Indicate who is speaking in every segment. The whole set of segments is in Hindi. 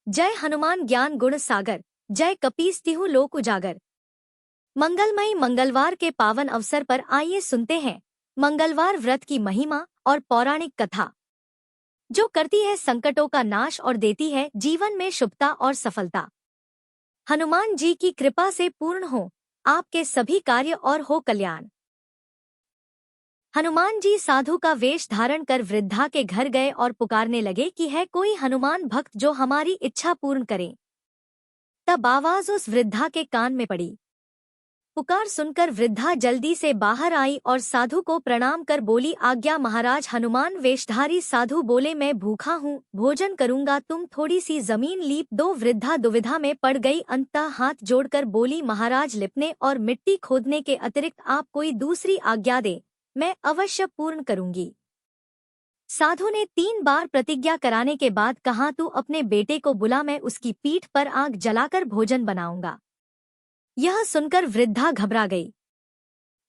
Speaker 1: जय हनुमान ज्ञान गुण सागर। जय कपीस तिहु लोक उजागर। मंगलमयी मंगलवार के पावन अवसर पर आइए सुनते हैं मंगलवार व्रत की महिमा और पौराणिक कथा, जो करती है संकटों का नाश और देती है जीवन में शुभता और सफलता। हनुमान जी की कृपा से पूर्ण हो आपके सभी कार्य और हो कल्याण। हनुमान जी साधु का वेश धारण कर वृद्धा के घर गए और पुकारने लगे कि है कोई हनुमान भक्त जो हमारी इच्छा पूर्ण करे। तब आवाज उस वृद्धा के कान में पड़ी। पुकार सुनकर वृद्धा जल्दी से बाहर आई और साधु को प्रणाम कर बोली, आज्ञा महाराज। हनुमान वेशधारी साधु बोले, मैं भूखा हूँ, भोजन करूंगा, तुम थोड़ी सी जमीन लीप दो। वृद्धा दुविधा में पड़ गई, अंततः हाथ जोड़कर बोली, महाराज लिपने और मिट्टी खोदने के अतिरिक्त आप कोई दूसरी आज्ञा दे, मैं अवश्य पूर्ण करूंगी। साधु ने 3 बार प्रतिज्ञा कराने के बाद कहा, तू अपने बेटे को बुला, मैं उसकी पीठ पर आग जलाकर भोजन बनाऊंगा। यह सुनकर वृद्धा घबरा गई,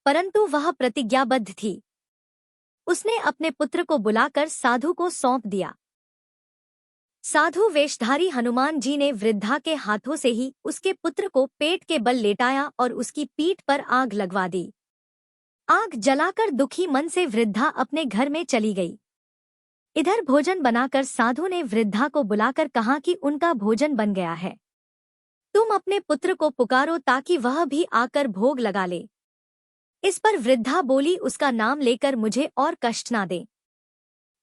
Speaker 1: परंतु वह प्रतिज्ञाबद्ध थी। उसने अपने पुत्र को बुलाकर साधु को सौंप दिया। साधु वेशधारी हनुमान जी ने वृद्धा के हाथों से ही उसके पुत्र को पेट के बल लेटाया और उसकी पीठ पर आग लगवा दी। आग जलाकर दुखी मन से वृद्धा अपने घर में चली गई। इधर भोजन बनाकर साधु ने वृद्धा को बुलाकर कहा कि उनका भोजन बन गया है, तुम अपने पुत्र को पुकारो ताकि वह भी आकर भोग लगा ले। इस पर वृद्धा बोली, उसका नाम लेकर मुझे और कष्ट ना दे।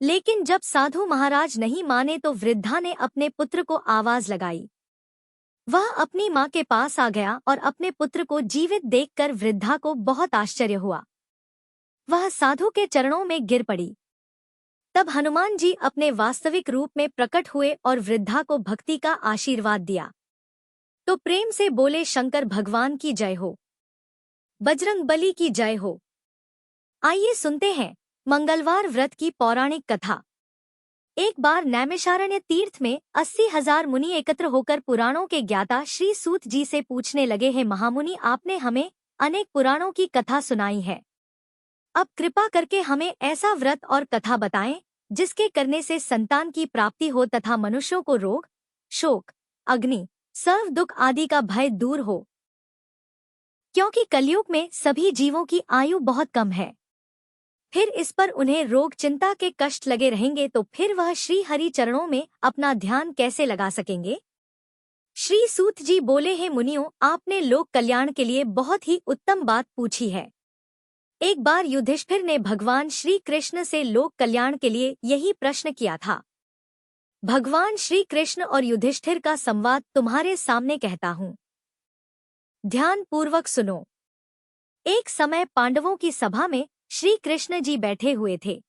Speaker 1: लेकिन जब साधु महाराज नहीं माने तो वृद्धा ने अपने पुत्र को आवाज लगाई। वह अपनी मां के पास आ गया और अपने पुत्र को जीवित देखकर वृद्धा को बहुत आश्चर्य हुआ। वह साधु के चरणों में गिर पड़ी। तब हनुमान जी अपने वास्तविक रूप में प्रकट हुए और वृद्धा को भक्ति का आशीर्वाद दिया। तो प्रेम से बोले, शंकर भगवान की जय हो, बजरंगबली की जय हो। आइए सुनते हैं मंगलवार व्रत की पौराणिक कथा। एक बार नैमिषारण्य तीर्थ में 80,000 मुनि एकत्र होकर पुराणों के ज्ञाता श्री सूत जी से पूछने लगे, हैं महामुनि, आपने हमें अनेक पुराणों की कथा सुनाई है, अब कृपा करके हमें ऐसा व्रत और कथा बताएं जिसके करने से संतान की प्राप्ति हो तथा मनुष्यों को रोग, शोक, अग्नि, सर्व दुख आदि का भय दूर हो। क्योंकि कलयुग में सभी जीवों की आयु बहुत कम है, फिर इस पर उन्हें रोग चिंता के कष्ट लगे रहेंगे तो फिर वह श्री हरि चरणों में अपना ध्यान कैसे लगा सकेंगे। श्री सूत जी बोले, हैं मुनियों, आपने लोक कल्याण के लिए बहुत ही उत्तम बात पूछी है। एक बार युधिष्ठिर ने भगवान श्री कृष्ण से लोक कल्याण के लिए यही प्रश्न किया था। भगवान श्री कृष्ण और युधिष्ठिर का संवाद तुम्हारे सामने कहता हूँ, ध्यान पूर्वक सुनो। एक समय पांडवों की सभा में श्री कृष्ण जी बैठे हुए थे।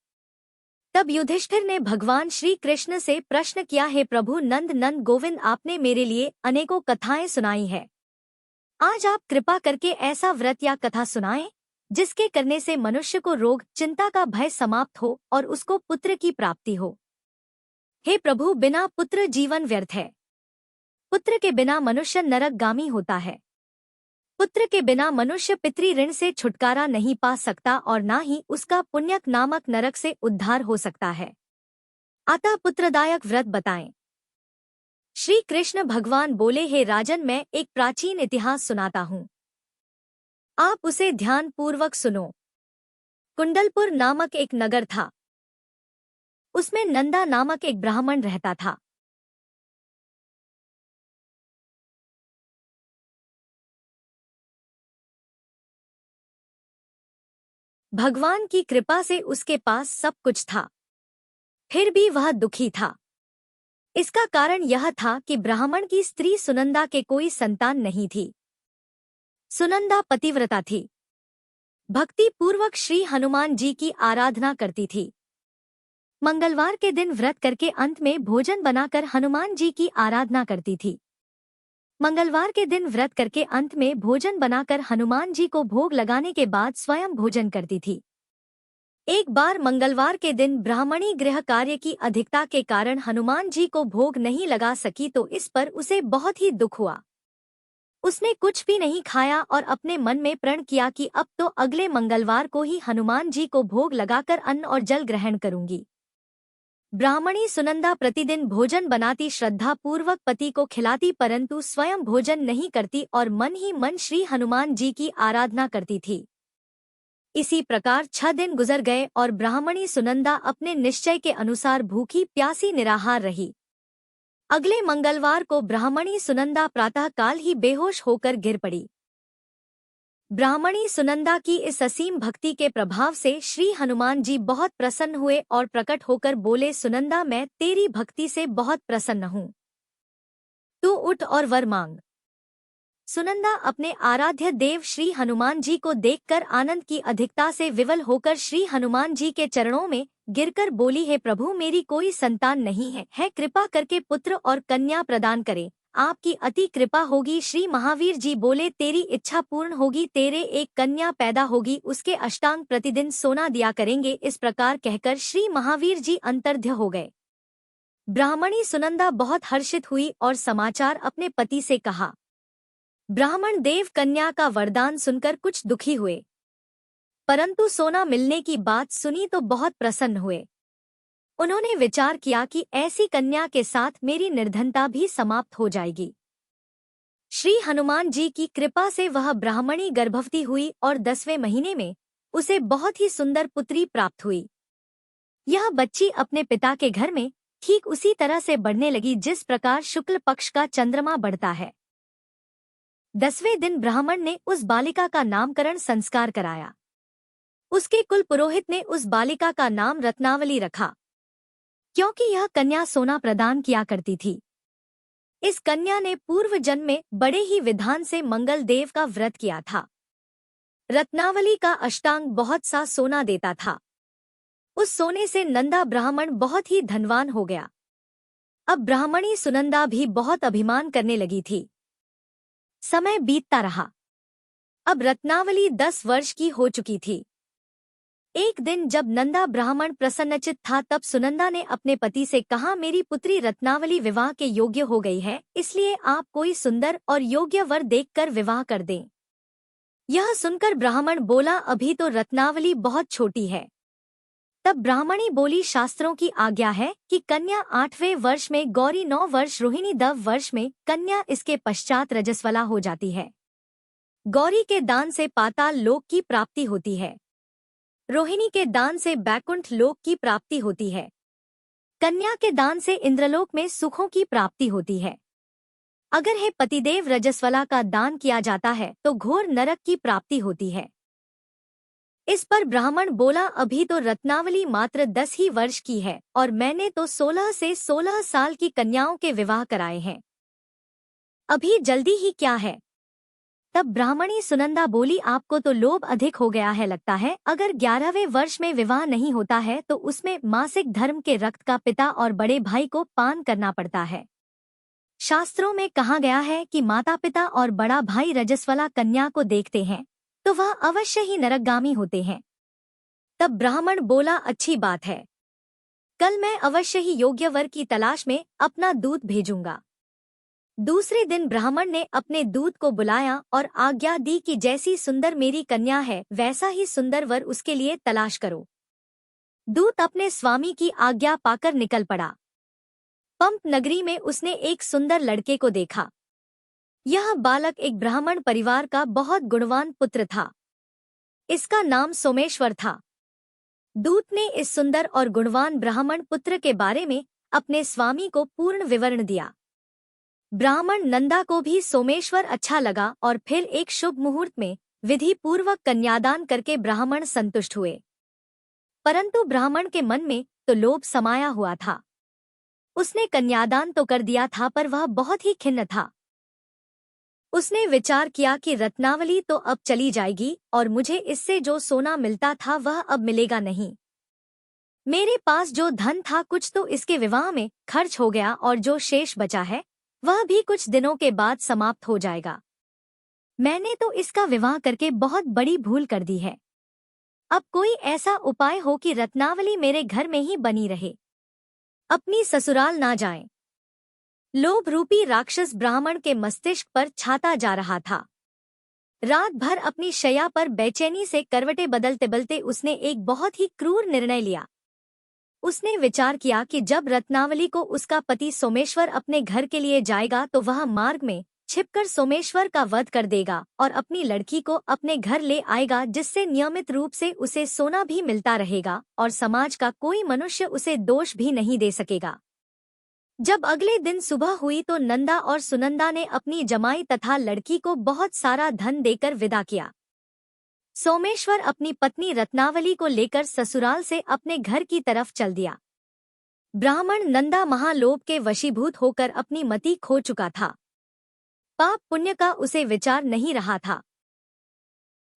Speaker 1: तब युधिष्ठिर ने भगवान श्री कृष्ण से प्रश्न किया, हे प्रभु नंद नंद गोविंद, आपने मेरे लिए अनेकों कथाएं सुनाई है, आज आप कृपा करके ऐसा व्रत या कथा सुनाएं जिसके करने से मनुष्य को रोग चिंता का भय समाप्त हो और उसको पुत्र की प्राप्ति हो। हे प्रभु, बिना पुत्र जीवन व्यर्थ है। पुत्र के बिना मनुष्य नरकगामी होता है। पुत्र के बिना मनुष्य पितृ ऋण से छुटकारा नहीं पा सकता और ना ही उसका पुण्यक नामक नरक से उद्धार हो सकता है। अतः पुत्रदायक व्रत बताएं। श्री कृष्ण भगवान बोले, हे राजन, मैं एक प्राचीन इतिहास सुनाता हूँ, आप उसे ध्यान पूर्वक सुनो। कुंडलपुर नामक एक नगर था। उसमें नंदा नामक एक ब्राह्मण रहता था। भगवान की कृपा से उसके पास सब कुछ था, फिर भी वह दुखी था। इसका कारण यह था कि ब्राह्मण की स्त्री सुनंदा के कोई संतान नहीं थी। सुनंदा पतिव्रता थी, भक्ति पूर्वक श्री हनुमान जी की आराधना करती थी। मंगलवार के दिन व्रत करके अंत में भोजन बनाकर हनुमान जी की आराधना करती थी। मंगलवार के दिन व्रत करके अंत में भोजन बनाकर हनुमान जी को भोग लगाने के बाद स्वयं भोजन करती थी। एक बार मंगलवार के दिन ब्राह्मणी गृह कार्य की अधिकता के कारण हनुमान जी को भोग नहीं लगा सकी तो इस पर उसे बहुत ही दुख हुआ। उसने कुछ भी नहीं खाया और अपने मन में प्रण किया कि अब तो अगले मंगलवार को ही हनुमान जी को भोग लगाकर अन्न और जल ग्रहण करूंगी। ब्राह्मणी सुनंदा प्रतिदिन भोजन बनाती, श्रद्धा पूर्वक पति को खिलाती, परंतु स्वयं भोजन नहीं करती और मन ही मन श्री हनुमान जी की आराधना करती थी। इसी प्रकार 6 दिन गुजर गए और ब्राह्मणी सुनंदा अपने निश्चय के अनुसार भूखी प्यासी निराहार रही। अगले मंगलवार को ब्राह्मणी सुनंदा प्रातःकाल ही बेहोश होकर गिर पड़ी। ब्राह्मणी सुनंदा की इस असीम भक्ति के प्रभाव से श्री हनुमान जी बहुत प्रसन्न हुए और प्रकट होकर बोले, सुनंदा, मैं तेरी भक्ति से बहुत प्रसन्न हूँ। तू उठ और वर मांग। सुनंदा अपने आराध्य देव श्री हनुमान जी को देखकर आनंद की अधिकता से विवल होकर श्री हनुमान जी के चरणों में गिरकर बोली, हे प्रभु, मेरी कोई संतान नहीं है, कृपा करके पुत्र और कन्या प्रदान करें। आपकी अति कृपा होगी। श्री महावीर जी बोले, तेरी इच्छा पूर्ण होगी, तेरे एक कन्या पैदा होगी, उसके अष्टांग प्रतिदिन सोना दिया करेंगे। इस प्रकार कहकर श्री महावीर जी अंतर्ध्य हो गए। ब्राह्मणी सुनंदा बहुत हर्षित हुई और समाचार अपने पति से कहा। ब्राह्मण देव कन्या का वरदान सुनकर कुछ दुखी हुए, परंतु सोना मिलने की बात सुनी तो बहुत प्रसन्न हुए। उन्होंने विचार किया कि ऐसी कन्या के साथ मेरी निर्धनता भी समाप्त हो जाएगी। श्री हनुमान जी की कृपा से वह ब्राह्मणी गर्भवती हुई और 10वें महीने में उसे बहुत ही सुंदर पुत्री प्राप्त हुई। यह बच्ची अपने पिता के घर में ठीक उसी तरह से बढ़ने लगी जिस प्रकार शुक्ल पक्ष का चंद्रमा बढ़ता है। 10वें दिन ब्राह्मण ने उस बालिका का नामकरण संस्कार कराया। उसके कुल पुरोहित ने उस बालिका का नाम रत्नावली रखा, क्योंकि यह कन्या सोना प्रदान किया करती थी। इस कन्या ने पूर्व जन्म में बड़े ही विधान से मंगल देव का व्रत किया था। रत्नावली का अष्टांग बहुत सा सोना देता था। उस सोने से नंदा ब्राह्मण बहुत ही धनवान हो गया। अब ब्राह्मणी सुनंदा भी बहुत अभिमान करने लगी थी। समय बीतता रहा। अब रत्नावली 10 वर्ष की हो चुकी थी। एक दिन जब नंदा ब्राह्मण प्रसन्नचित था, तब सुनंदा ने अपने पति से कहा, मेरी पुत्री रत्नावली विवाह के योग्य हो गई है, इसलिए आप कोई सुंदर और योग्य वर देखकर विवाह कर दें। यह सुनकर ब्राह्मण बोला, अभी तो रत्नावली बहुत छोटी है। तब ब्राह्मणी बोली, शास्त्रों की आज्ञा है कि कन्या 8वें वर्ष में, गौरी 9 वर्ष, रोहिणी 10 वर्ष में, कन्या इसके पश्चात रजस्वला हो जाती है। गौरी के दान से पाताल लोक की प्राप्ति होती है। रोहिणी के दान से बैकुंठ लोक की प्राप्ति होती है। कन्या के दान से इंद्रलोक में सुखों की प्राप्ति होती है। अगर हे पतिदेव रजस्वला का दान किया जाता है तो घोर नरक की प्राप्ति होती है। इस पर ब्राह्मण बोला, अभी तो रत्नावली मात्र 10 ही वर्ष की है और मैंने तो 16 से 16 साल की कन्याओं के विवाह कराए हैं। अभी जल्दी ही क्या है। तब ब्राह्मणी सुनंदा बोली, आपको तो लोभ अधिक हो गया है लगता है। अगर 11वें वर्ष में विवाह नहीं होता है तो उसमें मासिक धर्म के रक्त का पिता और बड़े भाई को पान करना पड़ता है। शास्त्रों में कहा गया है कि माता पिता और बड़ा भाई रजस्वला कन्या को देखते हैं तो वह अवश्य ही नरकगामी होते हैं। तब ब्राह्मण बोला, अच्छी बात है, कल मैं अवश्य ही योग्य वर की तलाश में अपना दूत भेजूंगा। दूसरे दिन ब्राह्मण ने अपने दूत को बुलाया और आज्ञा दी कि जैसी सुंदर मेरी कन्या है वैसा ही सुंदर वर उसके लिए तलाश करो। दूत अपने स्वामी की आज्ञा पाकर निकल पड़ा। पंप नगरी में उसने एक सुंदर लड़के को देखा। यह बालक एक ब्राह्मण परिवार का बहुत गुणवान पुत्र था। इसका नाम सोमेश्वर था। दूत ने इस सुंदर और गुणवान ब्राह्मण पुत्र के बारे में अपने स्वामी को पूर्ण विवरण दिया। ब्राह्मण नंदा को भी सोमेश्वर अच्छा लगा और फिर एक शुभ मुहूर्त में विधि पूर्वक कन्यादान करके ब्राह्मण संतुष्ट हुए। परंतु ब्राह्मण के मन में तो लोभ समाया हुआ था। उसने कन्यादान तो कर दिया था पर वह बहुत ही खिन्न था। उसने विचार किया कि रत्नावली तो अब चली जाएगी और मुझे इससे जो सोना मिलता था वह अब मिलेगा नहीं। मेरे पास जो धन था कुछ तो इसके विवाह में खर्च हो गया और जो शेष बचा है वह भी कुछ दिनों के बाद समाप्त हो जाएगा। मैंने तो इसका विवाह करके बहुत बड़ी भूल कर दी है। अब कोई ऐसा उपाय हो कि रत्नावली मेरे घर में ही बनी रहे, अपनी ससुराल ना जाए। लोभ रूपी राक्षस ब्राह्मण के मस्तिष्क पर छाता जा रहा था। रात भर अपनी शैया पर बेचैनी से करवटें बदलते बदलते उसने एक बहुत ही क्रूर निर्णय लिया। उसने विचार किया कि जब रत्नावली को उसका पति सोमेश्वर अपने घर के लिए जाएगा तो वह मार्ग में छिपकर सोमेश्वर का वध कर देगा और अपनी लड़की को अपने घर ले आएगा, जिससे नियमित रूप से उसे सोना भी मिलता रहेगा और समाज का कोई मनुष्य उसे दोष भी नहीं दे सकेगा। जब अगले दिन सुबह हुई तो नंदा और सुनंदा ने अपनी जमाई तथा लड़की को बहुत सारा धन देकर विदा किया। सोमेश्वर अपनी पत्नी रत्नावली को लेकर ससुराल से अपने घर की तरफ चल दिया। ब्राह्मण नंदा महालोभ के वशीभूत होकर अपनी मति खो चुका था। पाप पुण्य का उसे विचार नहीं रहा था।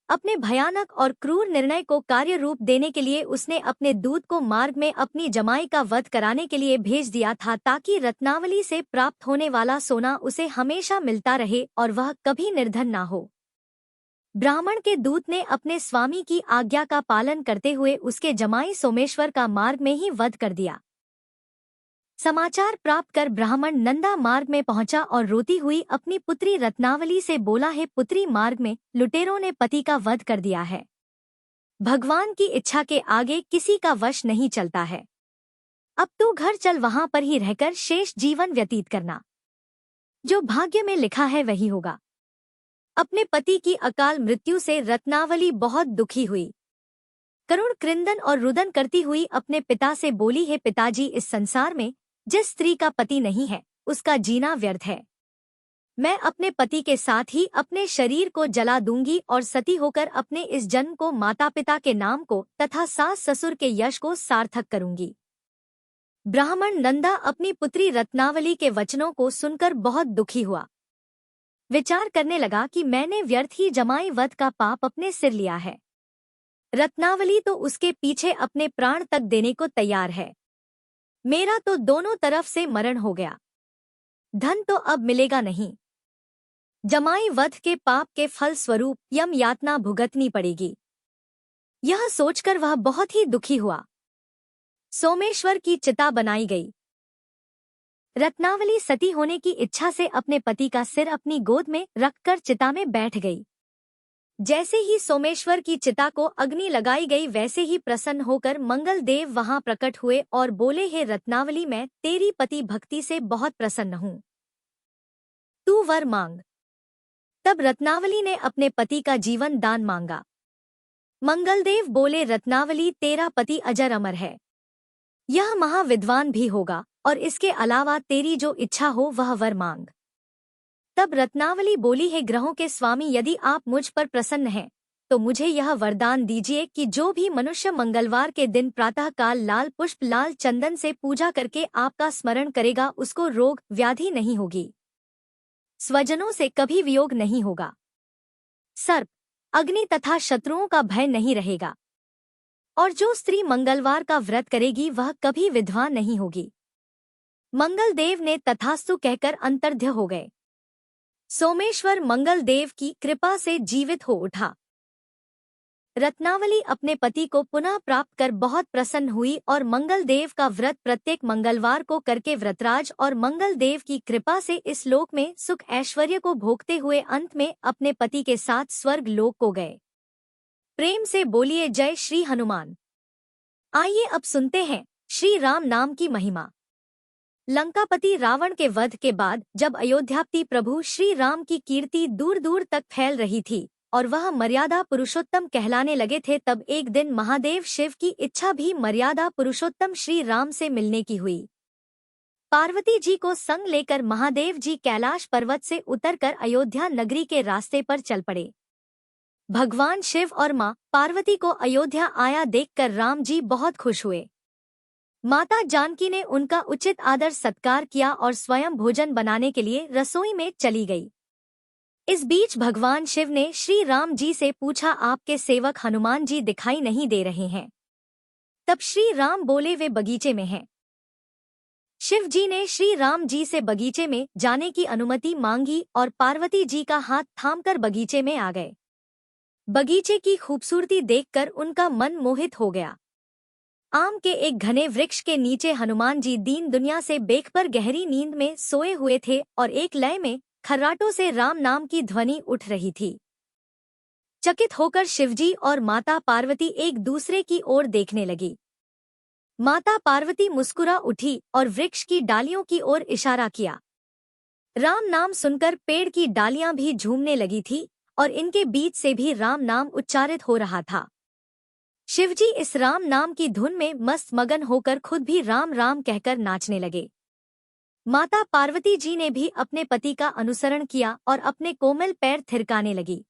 Speaker 1: अपने भयानक और क्रूर निर्णय को कार्य रूप देने के लिए उसने अपने दूत को मार्ग में अपनी जमाई का वध कराने के लिए भेज दिया था, ताकि रत्नावली से प्राप्त होने वाला सोना उसे हमेशा मिलता रहे और वह कभी निर्धन ना हो। ब्राह्मण के दूत ने अपने स्वामी की आज्ञा का पालन करते हुए उसके जमाई सोमेश्वर का मार्ग में ही वध कर दिया। समाचार प्राप्त कर ब्राह्मण नंदा मार्ग में पहुंचा और रोती हुई अपनी पुत्री रत्नावली से बोला, है पुत्री, मार्ग में लुटेरों ने पति का वध कर दिया है। भगवान की इच्छा के आगे किसी का वश नहीं चलता है। अब तू घर चल, वहां पर ही रहकर शेष जीवन व्यतीत करना। जो भाग्य में लिखा है वही होगा। अपने पति की अकाल मृत्यु से रत्नावली बहुत दुखी हुई। करुण क्रंदन और रुदन करती हुई अपने पिता से बोली, है पिताजी, इस संसार में जिस स्त्री का पति नहीं है उसका जीना व्यर्थ है। मैं अपने पति के साथ ही अपने शरीर को जला दूंगी और सती होकर अपने इस जन्म को माता पिता के नाम को तथा सास ससुर के यश को सार्थक करूंगी। ब्राह्मण नंदा अपनी पुत्री रत्नावली के वचनों को सुनकर बहुत दुखी हुआ। विचार करने लगा कि मैंने व्यर्थ ही जमाई वध का पाप अपने सिर लिया है। रत्नावली तो उसके पीछे अपने प्राण तक देने को तैयार है। मेरा तो दोनों तरफ से मरण हो गया। धन तो अब मिलेगा नहीं। जमाई वध के पाप के फल स्वरूप यम यातना भुगतनी पड़ेगी। यह सोचकर वह बहुत ही दुखी हुआ। सोमेश्वर की चिता बनाई गई। रत्नावली सती होने की इच्छा से अपने पति का सिर अपनी गोद में रखकर चिता में बैठ गई। जैसे ही सोमेश्वर की चिता को अग्नि लगाई गई, वैसे ही प्रसन्न होकर मंगल देव वहां प्रकट हुए और बोले, हे रत्नावली, मैं तेरी पति भक्ति से बहुत प्रसन्न हूँ। तू वर मांग। तब रत्नावली ने अपने पति का जीवन दान मांगा। मंगलदेव बोले, रत्नावली, तेरा पति अजर अमर है। यह महाविद्वान भी होगा और इसके अलावा तेरी जो इच्छा हो वह वर मांग। तब रत्नावली बोली, है ग्रहों के स्वामी, यदि आप मुझ पर प्रसन्न हैं तो मुझे यह वरदान दीजिए कि जो भी मनुष्य मंगलवार के दिन प्रातःकाल लाल पुष्प लाल चंदन से पूजा करके आपका स्मरण करेगा उसको रोग व्याधि नहीं होगी, स्वजनों से कभी वियोग नहीं होगा, सर्प अग्नि तथा शत्रुओं का भय नहीं रहेगा, और जो स्त्री मंगलवार का व्रत करेगी वह कभी विधवा नहीं होगी। मंगलदेव ने तथास्तु कहकर अंतर्ध्य हो गए। सोमेश्वर मंगलदेव की कृपा से जीवित हो उठा। रत्नावली अपने पति को पुनः प्राप्त कर बहुत प्रसन्न हुई और मंगलदेव का व्रत प्रत्येक मंगलवार को करके व्रतराज और मंगलदेव की कृपा से इस लोक में सुख ऐश्वर्य को भोगते हुए अंत में अपने पति के साथ स्वर्ग लोक को गए। प्रेम से बोलिए जय श्री हनुमान। आइए अब सुनते हैं श्री राम नाम की महिमा। लंकापति रावण के वध के बाद जब अयोध्यापति प्रभु श्री राम की कीर्ति दूर दूर तक फैल रही थी और वह मर्यादा पुरुषोत्तम कहलाने लगे थे, तब एक दिन महादेव शिव की इच्छा भी मर्यादा पुरुषोत्तम श्री राम से मिलने की हुई। पार्वती जी को संग लेकर महादेव जी कैलाश पर्वत से उतरकर अयोध्या नगरी के रास्ते पर चल पड़े। भगवान शिव और मां पार्वती को अयोध्या आया देखकर राम जी बहुत खुश हुए। माता जानकी ने उनका उचित आदर सत्कार किया और स्वयं भोजन बनाने के लिए रसोई में चली गई। इस बीच भगवान शिव ने श्री राम जी से पूछा, आपके सेवक हनुमान जी दिखाई नहीं दे रहे हैं। तब श्री राम बोले, वे बगीचे में हैं। शिव जी ने श्री राम जी से बगीचे में जाने की अनुमति मांगी और पार्वती जी का हाथ थामकर बगीचे में आ गए। बगीचे की खूबसूरती देखकर उनका मन मोहित हो गया। आम के एक घने वृक्ष के नीचे हनुमान जी दीन दुनिया से बेखबर गहरी नींद में सोए हुए थे और एक लय में खर्राटों से राम नाम की ध्वनि उठ रही थी। चकित होकर शिवजी और माता पार्वती एक दूसरे की ओर देखने लगी। माता पार्वती मुस्कुरा उठी और वृक्ष की डालियों की ओर इशारा किया। राम नाम सुनकर पेड़ की डालियां भी झूमने लगी थी और इनके बीच से भी राम नाम उच्चारित हो रहा था। शिवजी इस राम नाम की धुन में मस्त मगन होकर खुद भी राम राम कहकर नाचने लगे। माता पार्वती जी ने भी अपने पति का अनुसरण किया और अपने कोमल पैर थिरकाने लगी।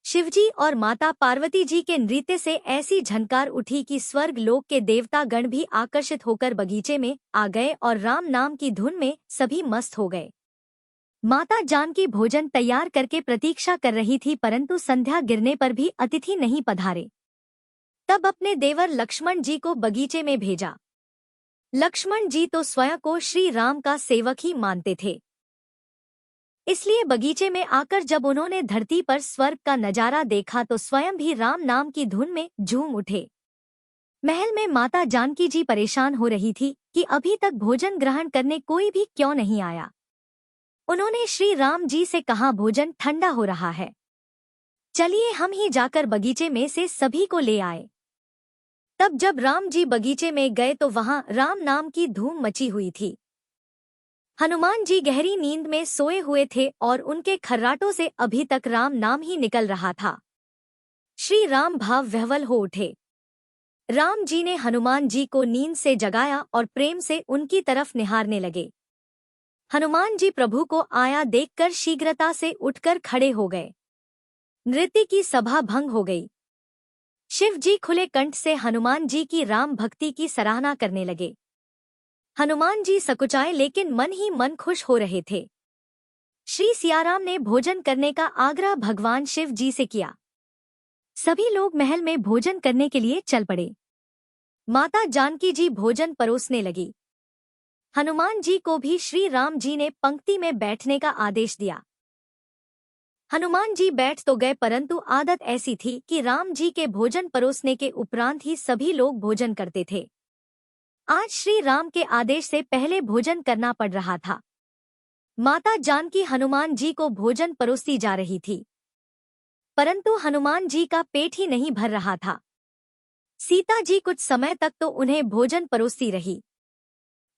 Speaker 1: शिवजी और माता पार्वती जी के नृत्य से ऐसी झनकार उठी कि स्वर्ग लोक के देवता गण भी आकर्षित होकर बगीचे में आ गए और राम नाम की धुन में सभी मस्त हो गए। माता जानकी भोजन तैयार करके प्रतीक्षा कर रही थी, परंतु संध्या गिरने पर भी अतिथि नहीं पधारे। तब अपने देवर लक्ष्मण जी को बगीचे में भेजा। लक्ष्मण जी तो स्वयं को श्री राम का सेवक ही मानते थे, इसलिए बगीचे में आकर जब उन्होंने धरती पर स्वर्ग का नजारा देखा तो स्वयं भी राम नाम की धुन में झूम उठे। महल में माता जानकी जी परेशान हो रही थी कि अभी तक भोजन ग्रहण करने कोई भी क्यों नहीं आया। उन्होंने श्री राम जी से कहा, भोजन ठंडा हो रहा है, चलिए हम ही जाकर बगीचे में से सभी को ले आए। तब जब राम जी बगीचे में गए तो वहां राम नाम की धूम मची हुई थी। हनुमान जी गहरी नींद में सोए हुए थे और उनके खर्राटों से अभी तक राम नाम ही निकल रहा था। श्री राम भाव विह्वल हो उठे। राम जी ने हनुमान जी को नींद से जगाया और प्रेम से उनकी तरफ निहारने लगे। हनुमान जी प्रभु को आया देखकर शीघ्रता से उठकर खड़े हो गए। नृत्य की सभा भंग हो गई। शिव जी खुले कंठ से हनुमान जी की राम भक्ति की सराहना करने लगे। हनुमान जी सकुचाए लेकिन मन ही मन खुश हो रहे थे। श्री सियाराम ने भोजन करने का आग्रह भगवान शिव जी से किया। सभी लोग महल में भोजन करने के लिए चल पड़े। माता जानकी जी भोजन परोसने लगी। हनुमान जी को भी श्री राम जी ने पंक्ति में बैठने का आदेश दिया। हनुमान जी बैठ तो गए, परंतु आदत ऐसी थी कि राम जी के भोजन परोसने के उपरांत ही सभी लोग भोजन करते थे। आज श्री राम के आदेश से पहले भोजन करना पड़ रहा था। माता जानकी हनुमान जी को भोजन परोसती जा रही थी, परंतु हनुमान जी का पेट ही नहीं भर रहा था। सीता जी कुछ समय तक तो उन्हें भोजन परोसती रही,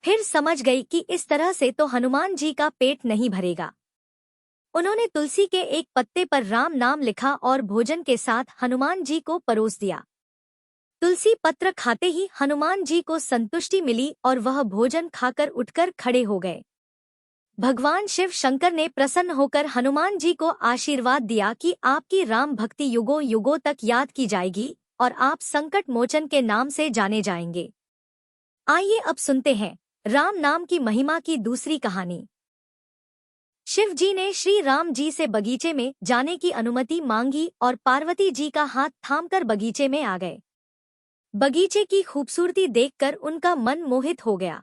Speaker 1: फिर समझ गई कि इस तरह से तो हनुमान जी का पेट नहीं भरेगा। उन्होंने तुलसी के एक पत्ते पर राम नाम लिखा और भोजन के साथ हनुमान जी को परोस दिया। तुलसी पत्र खाते ही हनुमान जी को संतुष्टि मिली और वह भोजन खाकर उठकर खड़े हो गए। भगवान शिव शंकर ने प्रसन्न होकर हनुमान जी को आशीर्वाद दिया कि आपकी राम भक्ति युगों युगों तक याद की जाएगी और आप संकट मोचन के नाम से जाने जाएंगे। आइए अब सुनते हैं राम नाम की महिमा की दूसरी कहानी। शिव जी ने श्री राम जी से बगीचे में जाने की अनुमति मांगी और पार्वती जी का हाथ थामकर बगीचे में आ गए। बगीचे की खूबसूरती देखकर उनका मन मोहित हो गया।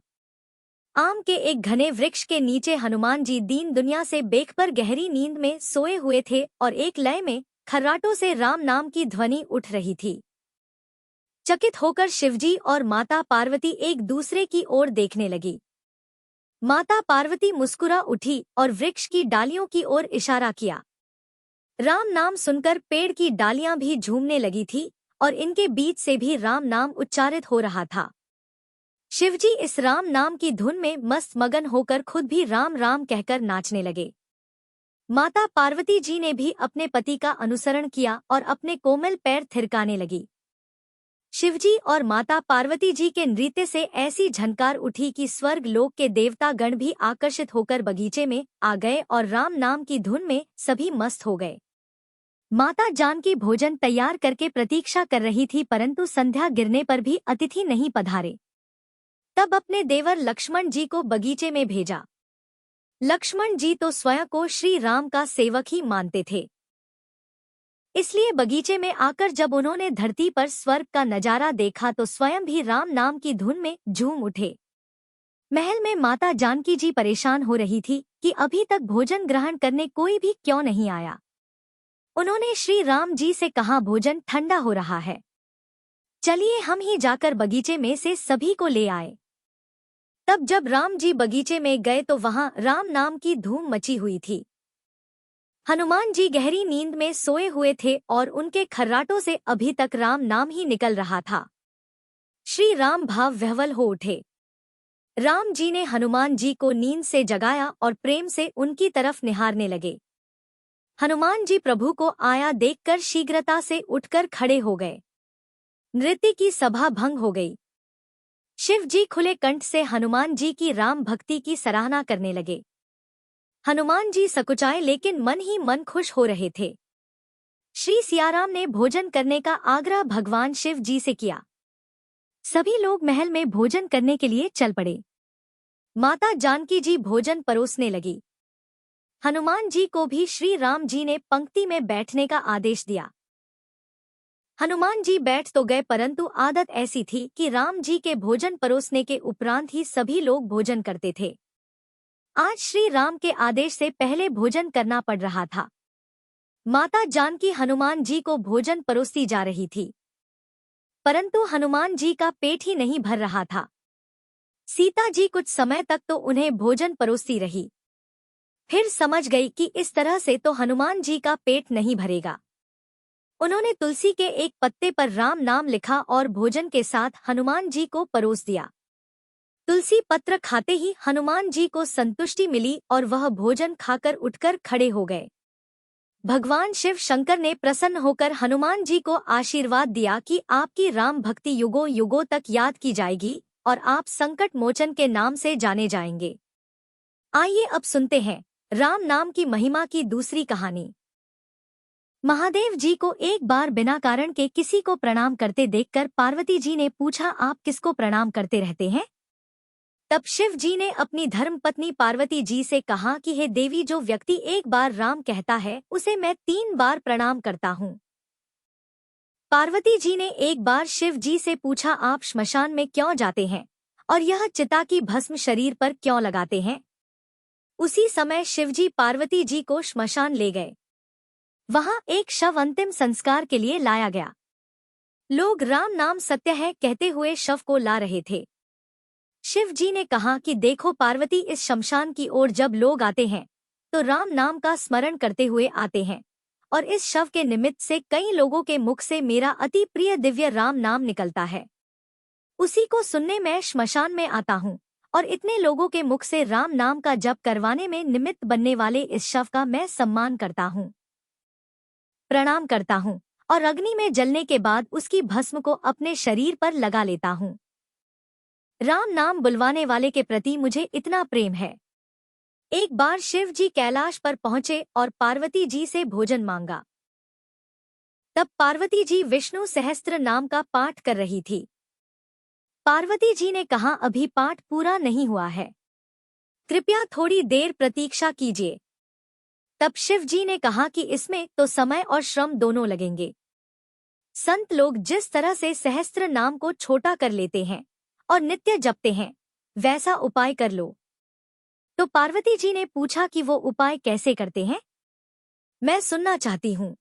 Speaker 1: आम के एक घने वृक्ष के नीचे हनुमान जी दीन दुनिया से बेखबर गहरी नींद में सोए हुए थे और एक लय में खर्राटों से राम नाम की ध्वनि उठ रही थी। चकित होकर शिवजी और माता पार्वती एक दूसरे की ओर देखने लगी। माता पार्वती मुस्कुरा उठी और वृक्ष की डालियों की ओर इशारा किया। राम नाम सुनकर पेड़ की डालियां भी झूमने लगी थी और इनके बीच से भी राम नाम उच्चारित हो रहा था। शिवजी इस राम नाम की धुन में मस्त मगन होकर खुद भी राम राम कहकर नाचने लगे। माता पार्वती जी ने भी अपने पति का अनुसरण किया और अपने कोमल पैर थिरकाने लगी। शिवजी और माता पार्वती जी के नृत्य से ऐसी झनकार उठी कि स्वर्ग लोक के देवता गण भी आकर्षित होकर बगीचे में आ गए और राम नाम की धुन में सभी मस्त हो गए। माता जानकी भोजन तैयार करके प्रतीक्षा कर रही थी, परंतु संध्या गिरने पर भी अतिथि नहीं पधारे। तब अपने देवर लक्ष्मण जी को बगीचे में भेजा। लक्ष्मण जी तो स्वयं को श्री राम का सेवक ही मानते थे, इसलिए बगीचे में आकर जब उन्होंने धरती पर स्वर्ग का नजारा देखा तो स्वयं भी राम नाम की धुन में झूम उठे। महल में माता जानकी जी परेशान हो रही थी कि अभी तक भोजन ग्रहण करने कोई भी क्यों नहीं आया। उन्होंने श्री राम जी से कहा, भोजन ठंडा हो रहा है, चलिए हम ही जाकर बगीचे में से सभी को ले आए। तब जब राम जी बगीचे में गए तो वहां राम नाम की धूम मची हुई थी। हनुमान जी गहरी नींद में सोए हुए थे और उनके खर्राटों से अभी तक राम नाम ही निकल रहा था। श्री राम भाव विह्वल हो उठे। राम जी ने हनुमान जी को नींद से जगाया और प्रेम से उनकी तरफ निहारने लगे। हनुमान जी प्रभु को आया देखकर शीघ्रता से उठकर खड़े हो गए। नृत्य की सभा भंग हो गई। शिव जी खुले कंठ से हनुमान जी की राम भक्ति की सराहना करने लगे। हनुमान जी सकुचाए लेकिन मन ही मन खुश हो रहे थे। श्री सियाराम ने भोजन करने का आग्रह भगवान शिव जी से किया। सभी लोग महल में भोजन करने के लिए चल पड़े। माता जानकी जी भोजन परोसने लगी। हनुमान जी को भी श्री राम जी ने पंक्ति में बैठने का आदेश दिया। हनुमान जी बैठ तो गए परंतु आदत ऐसी थी कि राम जी के भोजन परोसने के उपरांत ही सभी लोग भोजन करते थे। आज श्री राम के आदेश से पहले भोजन करना पड़ रहा था। माता जानकी हनुमान जी को भोजन परोसती जा रही थी, परंतु हनुमान जी का पेट ही नहीं भर रहा था। सीता जी कुछ समय तक तो उन्हें भोजन परोसती रही, फिर समझ गई कि इस तरह से तो हनुमान जी का पेट नहीं भरेगा। उन्होंने तुलसी के एक पत्ते पर राम नाम लिखा और भोजन के साथ हनुमान जी को परोस दिया। तुलसी पत्र खाते ही हनुमान जी को संतुष्टि मिली और वह भोजन खाकर उठकर खड़े हो गए। भगवान शिव शंकर ने प्रसन्न होकर हनुमान जी को आशीर्वाद दिया कि आपकी राम भक्ति युगों युगों तक याद की जाएगी और आप संकट मोचन के नाम से जाने जाएंगे। आइए अब सुनते हैं राम नाम की महिमा की दूसरी कहानी। महादेव जी को एक बार बिना कारण के किसी को प्रणाम करते देखकर पार्वती जी ने पूछा, आप किसको प्रणाम करते रहते हैं? तब शिव जी ने अपनी धर्मपत्नी पार्वती जी से कहा कि हे देवी, जो व्यक्ति एक बार राम कहता है उसे मैं 3 बार प्रणाम करता हूँ। पार्वती जी ने एक बार शिव जी से पूछा, आप श्मशान में क्यों जाते हैं और यह चिता की भस्म शरीर पर क्यों लगाते हैं? उसी समय शिवजी पार्वती जी को श्मशान ले गए। वहां एक शव अंतिम संस्कार के लिए लाया गया। लोग राम नाम सत्य है कहते हुए शव को ला रहे थे। शिव जी ने कहा कि देखो पार्वती, इस शमशान की ओर जब लोग आते हैं तो राम नाम का स्मरण करते हुए आते हैं और इस शव के निमित्त से कई लोगों के मुख से मेरा अति प्रिय दिव्य राम नाम निकलता है। उसी को सुनने मैं श्मशान में आता हूँ और इतने लोगों के मुख से राम नाम का जप करवाने में निमित्त बनने वाले इस शव का मैं सम्मान करता हूँ, प्रणाम करता हूँ और अग्नि में जलने के बाद उसकी भस्म को अपने शरीर पर लगा लेता हूँ। राम नाम बुलवाने वाले के प्रति मुझे इतना प्रेम है। एक बार शिव जी कैलाश पर पहुंचे और पार्वती जी से भोजन मांगा। तब पार्वती जी विष्णु सहस्त्र नाम का पाठ कर रही थी। पार्वती जी ने कहा, अभी पाठ पूरा नहीं हुआ है, कृपया थोड़ी देर प्रतीक्षा कीजिए। तब शिव जी ने कहा कि इसमें तो समय और श्रम दोनों लगेंगे। संत लोग जिस तरह से सहस्त्र नाम को छोटा कर लेते हैं और नित्य जपते हैं, वैसा उपाय कर लो। तो पार्वती जी ने पूछा कि वो उपाय कैसे करते हैं, मैं सुनना चाहती हूँ।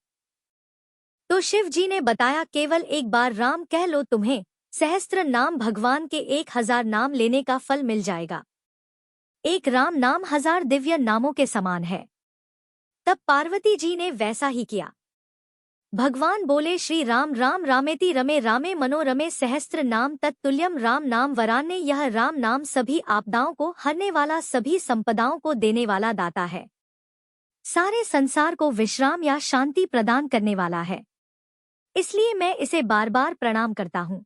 Speaker 1: तो शिव जी ने बताया, केवल एक बार राम कह लो, तुम्हें सहस्त्र नाम भगवान के 1000 नाम लेने का फल मिल जाएगा। एक राम नाम 1000 दिव्य नामों के समान है। तब पार्वती जी ने वैसा ही किया। भगवान बोले, श्री राम राम रामेति रमे रामे मनोरमे सहस्त्र नाम तत्तुल्यम राम नाम वरान्य। यह राम नाम सभी आपदाओं को हरने वाला, सभी संपदाओं को देने वाला दाता है, सारे संसार को विश्राम या शांति प्रदान करने वाला है। इसलिए मैं इसे बार बार प्रणाम करता हूँ।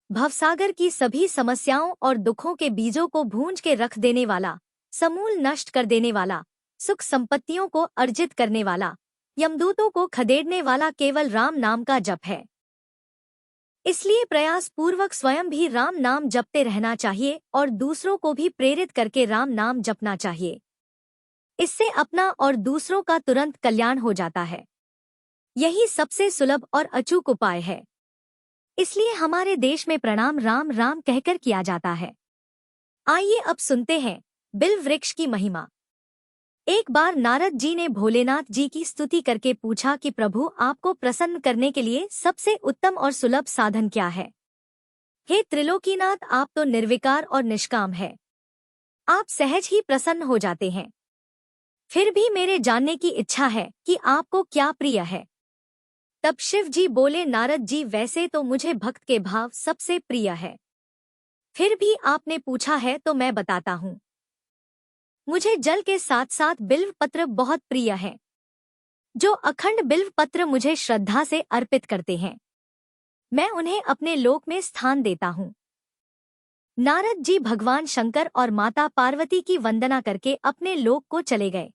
Speaker 1: भवसागर की सभी समस्याओं और दुखों के बीजों को भूंज के रख देने वाला, समूल नष्ट कर देने वाला, सुख संपत्तियों को अर्जित करने वाला, यमदूतों को खदेड़ने वाला केवल राम नाम का जप है। इसलिए प्रयास पूर्वक स्वयं भी राम नाम जपते रहना चाहिए और दूसरों को भी प्रेरित करके राम नाम जपना चाहिए। इससे अपना और दूसरों का तुरंत कल्याण हो जाता है। यही सबसे सुलभ और अचूक उपाय है। इसलिए हमारे देश में प्रणाम राम राम कहकर किया जाता है। आइए अब सुनते हैं बिल वृक्ष की महिमा। एक बार नारद जी ने भोलेनाथ जी की स्तुति करके पूछा कि प्रभु, आपको प्रसन्न करने के लिए सबसे उत्तम और सुलभ साधन क्या है? हे त्रिलोकीनाथ, आप तो निर्विकार और निष्काम है, आप सहज ही प्रसन्न हो जाते हैं। फिर भी मेरे जानने की इच्छा है कि आपको क्या प्रिय है। तब शिव जी बोले, नारद जी, वैसे तो मुझे भक्त के भाव सबसे प्रिय है, फिर भी आपने पूछा है तो मैं बताता हूँ। मुझे जल के साथ साथ बिल्व पत्र बहुत प्रिय है। जो अखंड बिल्व पत्र मुझे श्रद्धा से अर्पित करते हैं, मैं उन्हें अपने लोक में स्थान देता हूँ। नारद जी भगवान शंकर और माता पार्वती की वंदना करके अपने लोक को चले गए।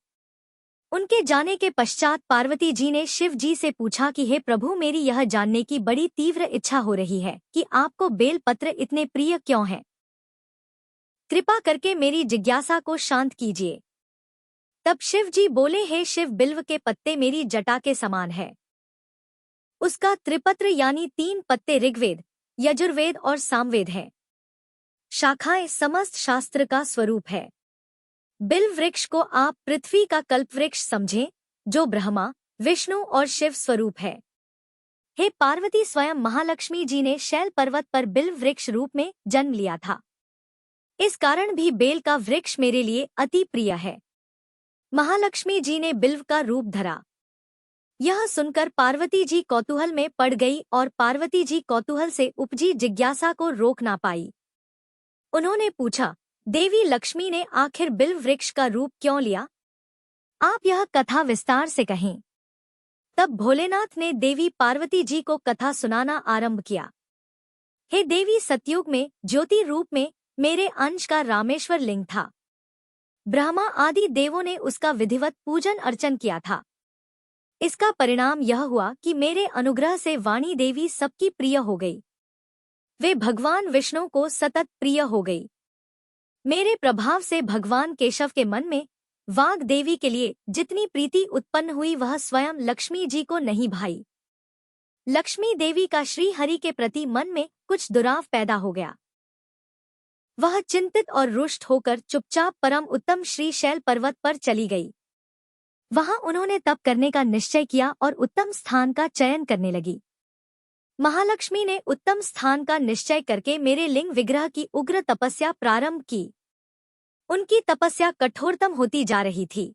Speaker 1: उनके जाने के पश्चात पार्वती जी ने शिव जी से पूछा कि हे प्रभु, मेरी यह जानने की बड़ी तीव्र इच्छा हो रही है कि आपको बेल पत्र इतने प्रिय क्यों हैं? कृपा करके मेरी जिज्ञासा को शांत कीजिए। तब शिव जी बोले, हे शिव, बिल्व के पत्ते मेरी जटा के समान है। उसका त्रिपत्र यानी 3 पत्ते ऋग्वेद, यजुर्वेद और सामवेद है। शाखाएं समस्त शास्त्र का स्वरूप है। बिल्व वृक्ष को आप पृथ्वी का कल्पवृक्ष समझें, जो ब्रह्मा, विष्णु और शिव स्वरूप है। हे पार्वती, स्वयं महालक्ष्मी जी ने शैल पर्वत पर बिल्व वृक्ष रूप में जन्म लिया था। इस कारण भी बेल का वृक्ष मेरे लिए अति प्रिय है। महालक्ष्मी जी ने बिल्व का रूप धरा। यह सुनकर पार्वती जी कौतूहल में पड़ गई और पार्वती जी कौतूहल से उपजी जिज्ञासा को रोक ना पाई। उन्होंने पूछा, देवी लक्ष्मी ने आखिर बिल्व वृक्ष का रूप क्यों लिया? आप यह कथा विस्तार से कहें। तब भोलेनाथ ने देवी पार्वती जी को कथा सुनाना आरंभ किया। हे देवी, सतयुग में ज्योति रूप में मेरे अंश का रामेश्वर लिंग था। ब्रह्मा आदि देवों ने उसका विधिवत पूजन अर्चन किया था। इसका परिणाम यह हुआ कि मेरे अनुग्रह से वाणी देवी सबकी प्रिय हो गई। वे भगवान विष्णु को सतत प्रिय हो गई। मेरे प्रभाव से भगवान केशव के मन में वाग देवी के लिए जितनी प्रीति उत्पन्न हुई वह स्वयं लक्ष्मी जी को नहीं भाई। लक्ष्मी देवी का श्री हरि के प्रति मन में कुछ दुराव पैदा हो गया। वह चिंतित और रुष्ट होकर चुपचाप परम उत्तम श्री शैल पर्वत पर चली गई। वहां उन्होंने तप करने का निश्चय किया और उत्तम स्थान का चयन करने लगी। महालक्ष्मी ने उत्तम स्थान का निश्चय करके मेरे लिंग विग्रह की उग्र तपस्या प्रारंभ की। उनकी तपस्या कठोरतम होती जा रही थी।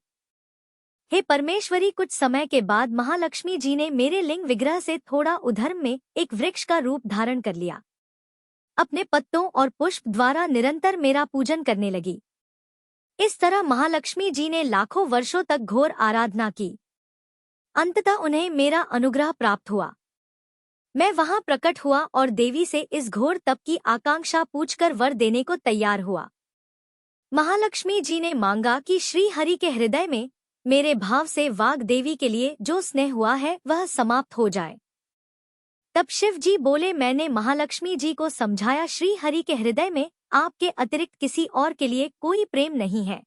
Speaker 1: हे परमेश्वरी, कुछ समय के बाद महालक्ष्मी जी ने मेरे लिंग विग्रह से थोड़ा उधर्म में एक वृक्ष का रूप धारण कर लिया। अपने पत्तों और पुष्प द्वारा निरंतर मेरा पूजन करने लगी। इस तरह महालक्ष्मी जी ने लाखों वर्षों तक घोर आराधना की। अंततः उन्हें मेरा अनुग्रह प्राप्त हुआ। मैं वहां प्रकट हुआ और देवी से इस घोर तप की आकांक्षा पूछकर वर देने को तैयार हुआ। महालक्ष्मी जी ने मांगा कि श्री हरि के हृदय में मेरे भाव से वाग देवी के लिए जो स्नेह हुआ है वह समाप्त हो जाए। तब शिव जी बोले, मैंने महालक्ष्मी जी को समझाया, श्री हरि के हृदय में आपके अतिरिक्त किसी और के लिए कोई प्रेम नहीं है।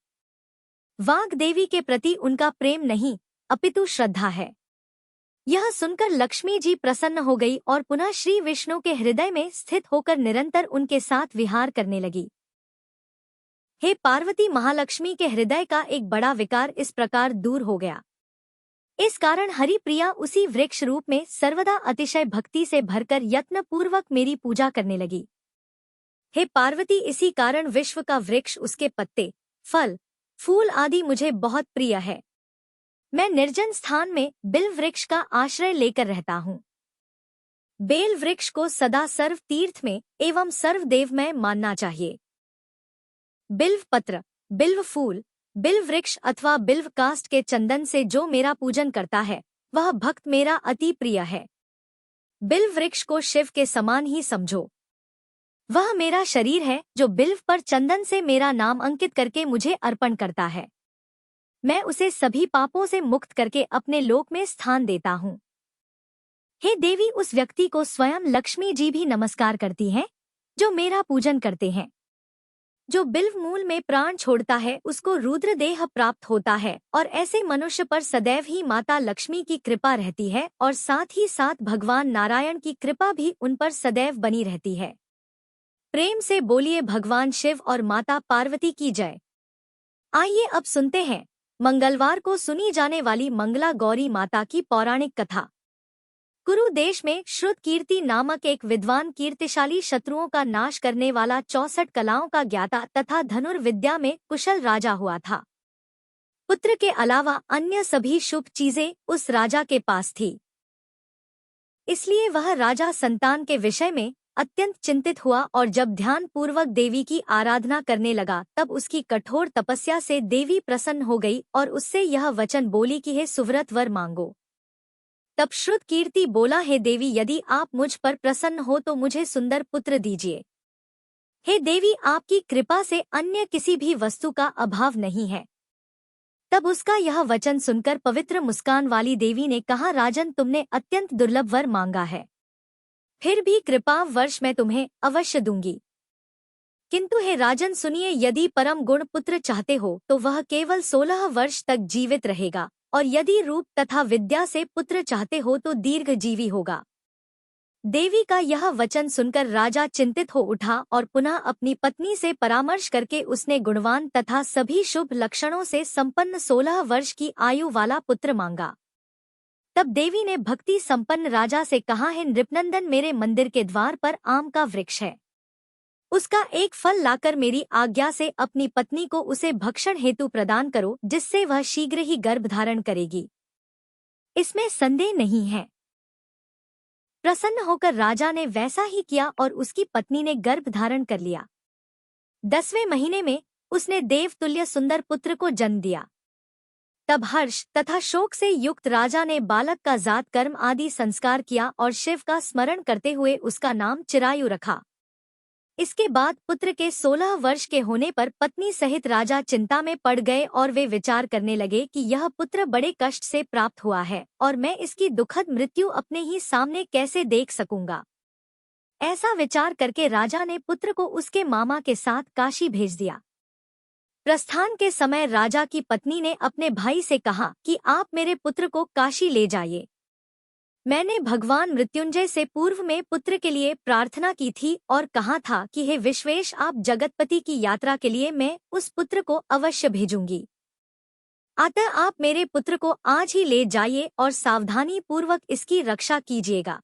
Speaker 1: वाग देवी के प्रति उनका प्रेम नहीं अपितु श्रद्धा है। यह सुनकर लक्ष्मी जी प्रसन्न हो गई और पुनः श्री विष्णु के हृदय में स्थित होकर निरंतर उनके साथ विहार करने लगी। हे पार्वती, महालक्ष्मी के हृदय का एक बड़ा विकार इस प्रकार दूर हो गया। इस कारण हरि प्रिया उसी वृक्ष रूप में सर्वदा अतिशय भक्ति से भरकर यत्नपूर्वक मेरी पूजा करने लगी। हे पार्वती, इसी कारण विश्व का वृक्ष, उसके पत्ते, फल, फूल आदि मुझे बहुत प्रिय है। मैं निर्जन स्थान में बिल्व वृक्ष का आश्रय लेकर रहता हूँ। बेल वृक्ष को सदा सर्व तीर्थ में एवं सर्वदेवमय मानना चाहिए। बिल्व पत्र, बिल्व फूल, बिल्व वृक्ष अथवा बिल्व काष्ठ के चंदन से जो मेरा पूजन करता है वह भक्त मेरा अति प्रिय है। बिल्व वृक्ष को शिव के समान ही समझो। वह मेरा शरीर है जो बिल्व पर चंदन से मेरा नाम अंकित करके मुझे अर्पण करता है। मैं उसे सभी पापों से मुक्त करके अपने लोक में स्थान देता हूँ। हे देवी, उस व्यक्ति को स्वयं लक्ष्मी जी भी नमस्कार करती हैं जो मेरा पूजन करते हैं। जो बिल्व मूल में प्राण छोड़ता है उसको रुद्र देह प्राप्त होता है और ऐसे मनुष्य पर सदैव ही माता लक्ष्मी की कृपा रहती है और साथ ही साथ भगवान नारायण की कृपा भी उन पर सदैव बनी रहती है। प्रेम से बोलिए भगवान शिव और माता पार्वती की जय। आइए अब सुनते हैं मंगलवार को सुनी जाने वाली मंगला गौरी माता की पौराणिक कथा। कुरु देश में श्रुतकीर्ति नामक एक विद्वान कीर्तिशाली शत्रुओं का नाश करने वाला 64 कलाओं का ज्ञाता तथा धनुर्विद्या में कुशल राजा हुआ था। पुत्र के अलावा अन्य सभी शुभ चीजें उस राजा के पास थी। इसलिए वह राजा संतान के विषय में अत्यंत चिंतित हुआ और जब ध्यान पूर्वक देवी की आराधना करने लगा तब उसकी कठोर तपस्या से देवी प्रसन्न हो गई और उससे यह वचन बोली कि हे सुव्रत वर मांगो। तब श्रुत कीर्ति बोला, हे देवी, यदि आप मुझ पर प्रसन्न हो तो मुझे सुंदर पुत्र दीजिए। हे देवी, आपकी कृपा से अन्य किसी भी वस्तु का अभाव नहीं है। तब उसका यह वचन सुनकर पवित्र मुस्कान वाली देवी ने कहा, राजन, तुमने अत्यंत दुर्लभ वर मांगा है, फिर भी कृपा वर्ष मैं तुम्हें अवश्य दूंगी। किंतु हे राजन सुनिए, यदि परम गुण पुत्र चाहते हो तो वह केवल 16 वर्ष तक जीवित रहेगा, और यदि रूप तथा विद्या से पुत्र चाहते हो तो दीर्घजीवी होगा। देवी का यह वचन सुनकर राजा चिंतित हो उठा और पुनः अपनी पत्नी से परामर्श करके उसने गुणवान तथा सभी शुभ लक्षणों से संपन्न 16 वर्ष की आयु वाला पुत्र मांगा। तब देवी ने भक्ति संपन्न राजा से कहा, है नृपनंदन, मेरे मंदिर के द्वार पर आम का वृक्ष है, उसका एक फल लाकर मेरी आज्ञा से अपनी पत्नी को उसे भक्षण हेतु प्रदान करो, जिससे वह शीघ्र ही गर्भ धारण करेगी, इसमें संदेह नहीं है। प्रसन्न होकर राजा ने वैसा ही किया और उसकी पत्नी ने गर्भ धारण कर लिया। 10वें महीने में उसने देवतुल्य सुंदर पुत्र को जन्म दिया। तब हर्ष तथा शोक से युक्त राजा ने बालक का जात कर्म आदि संस्कार किया और शिव का स्मरण करते हुए उसका नाम चिरायु रखा। इसके बाद पुत्र के 16 वर्ष के होने पर पत्नी सहित राजा चिंता में पड़ गए और वे विचार करने लगे कि यह पुत्र बड़े कष्ट से प्राप्त हुआ है और मैं इसकी दुखद मृत्यु अपने ही सामने कैसे देख सकूंगा। ऐसा विचार करके राजा ने पुत्र को उसके मामा के साथ काशी भेज दिया। प्रस्थान के समय राजा की पत्नी ने अपने भाई से कहा कि आप मेरे पुत्र को काशी ले जाइए। मैंने भगवान मृत्युंजय से पूर्व में पुत्र के लिए प्रार्थना की थी और कहा था कि हे विश्वेश, आप जगतपति की यात्रा के लिए मैं उस पुत्र को अवश्य भेजूंगी। अतः आप मेरे पुत्र को आज ही ले जाइए और सावधानी पूर्वक इसकी रक्षा कीजिएगा।